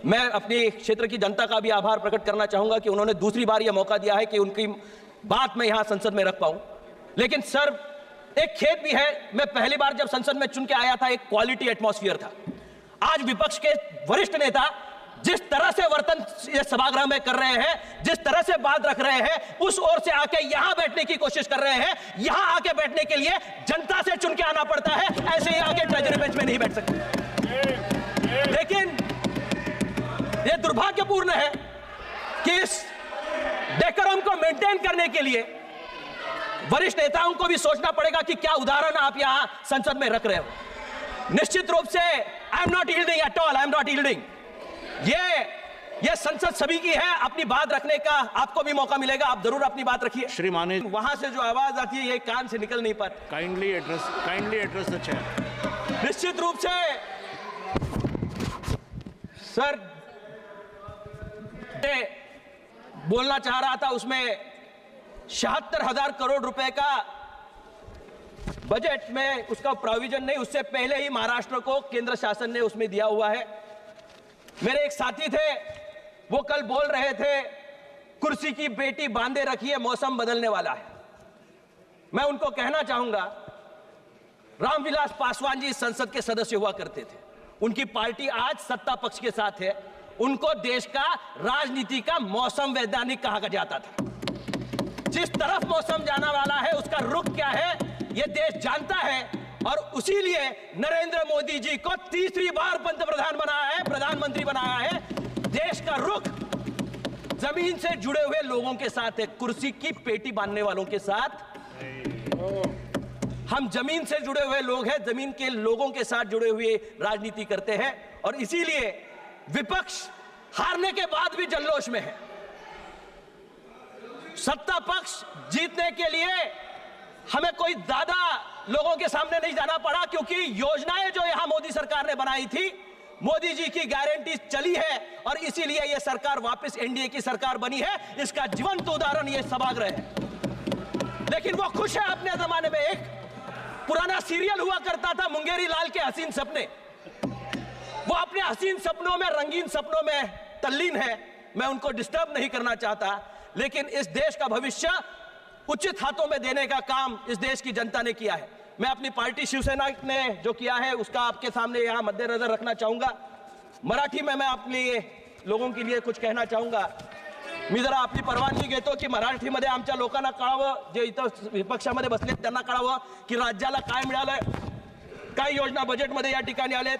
मैं अपनी क्षेत्र की जनता का भी आभार प्रकट करना चाहूंगा कि उन्होंने दूसरी बार यह मौका दिया है कि उनकी बात मैं यहां संसद में रख पाऊं। लेकिन सर, एक खेद भी है, मैं पहली बार जब संसद में चुन के आया था, एक क्वालिटी एटमॉस्फेयर था। आज विपक्ष के वरिष्ठ नेता जिस तरह से वर्तन ये सभागृह में कर रहे हैं, जिस तरह से बात रख रहे हैं, उस ओर से आके यहां बैठने की कोशिश कर रहे हैं। यहां आके बैठने के लिए जनता से चुन के आना पड़ता है, ऐसे ही आके ट्रेजरी बेंच में नहीं बैठ सकते। लेकिन यह दुर्भाग्यपूर्ण है कि इस डेकोरम को मेंटेन करने के लिए वरिष्ठ नेताओं को भी सोचना पड़ेगा कि क्या उदाहरण आप यहां संसद में रख रहे हो। निश्चित रूप से I am not yielding at all, I am not yielding. ये संसद सभी की है, अपनी बात रखने का आपको भी मौका मिलेगा, आप जरूर अपनी बात रखिए। श्रीमाने, वहां से जो आवाज आती है ये कान से निकल नहीं पाती। Kindly address the chair. निश्चित रूप से सर बोलना चाह रहा था, उसमें 76,000 करोड़ रुपए का बजट में उसका प्रोविजन नहीं, उससे पहले ही महाराष्ट्र को केंद्र शासन ने उसमें दिया हुआ है। मेरे एक साथी थे, वो कल बोल रहे थे कुर्सी की पेटी बांधे रखिए, मौसम बदलने वाला है। मैं उनको कहना चाहूंगा, रामविलास पासवान जी संसद के सदस्य हुआ करते थे, उनकी पार्टी आज सत्ता पक्ष के साथ है, उनको देश का राजनीति का मौसम वैज्ञानिक कहा जाता था। जिस तरफ मौसम जाना वाला है उसका रुख क्या है यह देश जानता है, और उसीलिए नरेंद्र मोदी जी को तीसरी बार पंतप्रधान बनाया है, प्रधानमंत्री बनाया है। देश का रुख जमीन से जुड़े हुए लोगों के साथ है, कुर्सी की पेटी बांधने वालों के साथ। हम जमीन से जुड़े हुए लोग हैं, जमीन के लोगों के साथ जुड़े हुए राजनीति करते हैं, और इसीलिए विपक्ष हारने के बाद भी जल्लोश में है। सत्ता पक्ष जीतने के लिए हमें कोई ज्यादा लोगों के सामने नहीं जाना पड़ा, क्योंकि योजनाएं जो यहां मोदी सरकार ने बनाई थी, मोदी जी की गारंटी चली है, और इसीलिए यह सरकार वापस एनडीए की सरकार बनी है। इसका जीवंत उदाहरण यह सभागृह है। लेकिन वो खुश है अपने जमाने में। एक पुराना सीरियल हुआ करता था, मुंगेरी लाल के हसीन सपने, वो अपने हसीन सपनों में, रंगीन सपनों में तल्लीन है। मैं उनको डिस्टर्ब नहीं करना चाहता, लेकिन इस देश का भविष्य उचित हाथों में देने का काम इस देश की जनता ने किया है। मैं अपनी पार्टी शिवसेना ने जो किया है उसका आपके सामने यहां मद्देनजर रखना चाहूंगा। मराठी में मैं अपने लोगों के लिए कुछ कहना चाहूंगा। मी जरा आपली परवानगी घेतो की मराठीमध्ये आमच्या लोकांना कळावं, जे इथं विपक्षामध्ये बसले त्यांना कळावं की राज्याला काय मिळालंय, काय योजना बजेटमध्ये या ठिकाणी आलेत।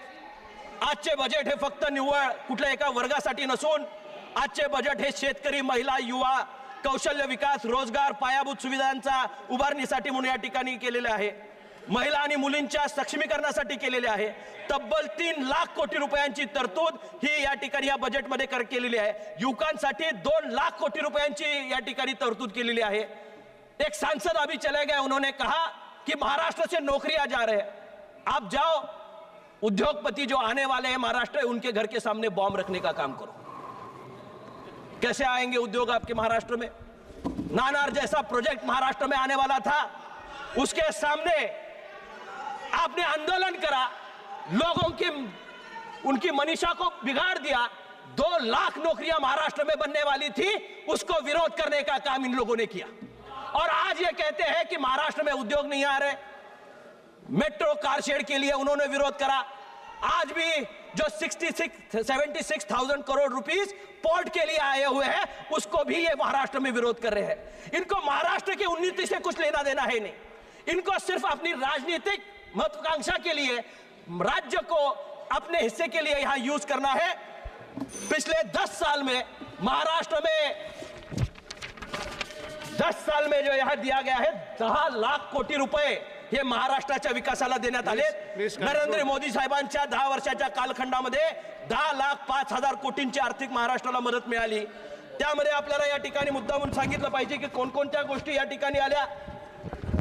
आजचे बजेट हे फक्त निव्वळ कुठल्या एका वर्गासाठी नसून आजचे बजेट हे शेतकरी, महिला, युवा, कौशल्य विकास, रोजगार, पायाभूत सुविधांचा उभारणीसाठी म्हणून या ठिकाणी केलेले आहे। महिला आणि मुलींच्या सक्षमीकरणासाठी केलेले आहे। तब्बल 3 लाख कोटी रुपयांची तरतूद ही या ठिकाणी या बजेटमध्ये केलेली आहे। युवकांसाठी 2 लाख कोटी रुपयांची या ठिकाणी तरतूद केलेली आहे। एक सांसद अभी चले गए, उन्होंने कहा कि महाराष्ट्र से नौकरियां जा रहे हैं। आप जाओ, उद्योगपति जो आने वाले हैं महाराष्ट्र, उनके घर के सामने बॉम्ब रखने का काम करो। कैसे आएंगे उद्योग आपके महाराष्ट्र में? नानार जैसा प्रोजेक्ट महाराष्ट्र में आने वाला था, उसके सामने आपने आंदोलन करा, लोगों की उनकी मनीषा को बिगाड़ दिया। 2 लाख नौकरियां महाराष्ट्र में बनने वाली थी, उसको विरोध करने का काम इन लोगों ने किया। और आज ये कहते हैं कि महाराष्ट्र में उद्योग नहीं आ रहे। मेट्रो कारशेड के लिए उन्होंने विरोध करा। आज भी जो 76,000 करोड़ रुपीस पोर्ट के लिए आए हुए हैं, उसको भी ये महाराष्ट्र में विरोध कर रहे हैं। इनको महाराष्ट्र की उन्नति से कुछ लेना देना है नहीं। इनको सिर्फ अपनी राजनीतिक महत्वाकांक्षा के लिए, राज्य को अपने हिस्से के लिए यहां यूज करना है। पिछले 10 साल में महाराष्ट्र में 10 साल में जो यहां दिया गया है 10 लाख कोटी रुपए हे महाराष्ट्राच्या विकासाला देण्यात आले। नरेंद्र मोदी साहेबांच्या 10 वर्षाच्या कालखंडामध्ये 10,05,000 कोटींची आर्थिक महाराष्ट्राला मदत मिळाली। त्यामध्ये आपल्याला या ठिकाणी मुद्दा म्हणून सांगितलं पाहिजे की कोणकोणत्या गोष्टी या ठिकाणी आल्या।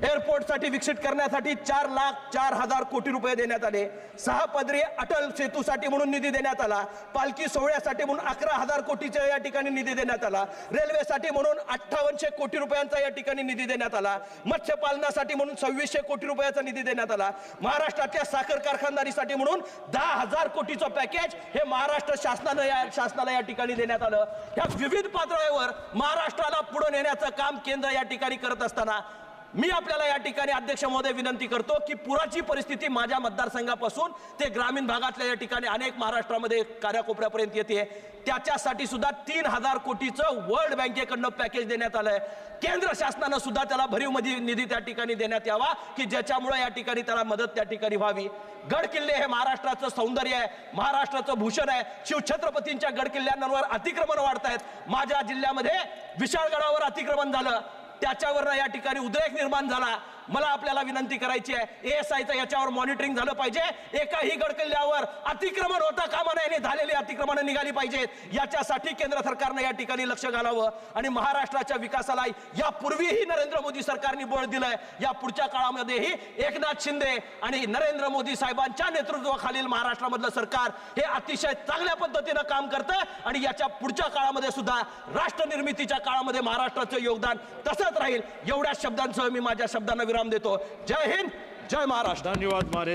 एअरपोर्टसाठी विकसित करण्यासाठी 4,04,000 कोटी रुपये देण्यात आले. 6 पदरी अटल सेतूसाठी म्हणून निधी देण्यात आला. पालखी सोहळ्यासाठी म्हणून 11,000 कोटीचा या ठिकाणी निधी देण्यात आला. रेल्वेसाठी म्हणून 5800 कोटी रुपयांचा या ठिकाणी निधी देण्यात आला. मत्स्यपालनासाठी म्हणून 2600 कोटी रुपयाचा निधी देण्यात आला. महाराष्ट्रातल्या साखर कारखानदारीसाठी म्हणून 10,000 कोटीचं पॅकेज हे महाराष्ट्र शासनाला या ठिकाणी देण्यात आलं. या विविध पातळीवर महाराष्ट्राला पुढे नेण्याचं काम केंद्र या ठिकाणी करत असताना मी आपल्याला या ठिकाणी अध्यक्ष महोदय विनंती करतो की पुराची परिस्थिती माझ्या मतदारसंघापासून ते ग्रामीण भागातल्या या ठिकाणी अनेक महाराष्ट्रामध्ये कानाकोपऱ्यापर्यंत येते. त्याच्यासाठी सुद्धा 3,000 कोटीचं वर्ल्ड बँकेकडनं पॅकेज देण्यात आलंय. केंद्र शासनानं सुद्धा त्याला भरीव निधी त्या ठिकाणी देण्यात यावा की ज्याच्यामुळे या ठिकाणी त्याला मदत त्या ठिकाणी व्हावी. गड किल्ले हे महाराष्ट्राचं सौंदर्य आहे, महाराष्ट्राचं भूषण आहे. शिवछत्रपतींच्या गड किल्ल्यांवर अतिक्रमण वाढत आहेत. माझ्या जिल्ह्यामध्ये विशाळगडावर अतिक्रमण झालं, त्याच्यावर या ठिकाणी उद्रेक निर्माण झाला. मला आपल्याला विनंती करायची आहे, ASIचं याच्यावर मॉनिटरिंग झालं पाहिजे. एकाही गडकिल्ल्यावर अतिक्रमण होता कामा नये आणि झालेली अतिक्रमणं निघाली पाहिजेत. याच्यासाठी केंद्र सरकारनं या ठिकाणी लक्ष घालावं आणि महाराष्ट्राच्या विकासाला यापूर्वीही नरेंद्र मोदी सरकारने बळ दिलंय. या पुढच्या काळामध्येही एकनाथ शिंदे आणि नरेंद्र मोदी साहेबांच्या नेतृत्वाखालील महाराष्ट्रामधलं सरकार हे अतिशय चांगल्या पद्धतीनं काम करतं आणि याच्या पुढच्या काळामध्ये सुद्धा राष्ट्र निर्मितीच्या काळामध्ये महाराष्ट्राचं योगदान तसंच राहील. एवढ्या शब्दांसह मी माझ्या शब्दांना विराम देतो. जय हिंद, जय महाराष्ट्र. धन्यवाद मारे.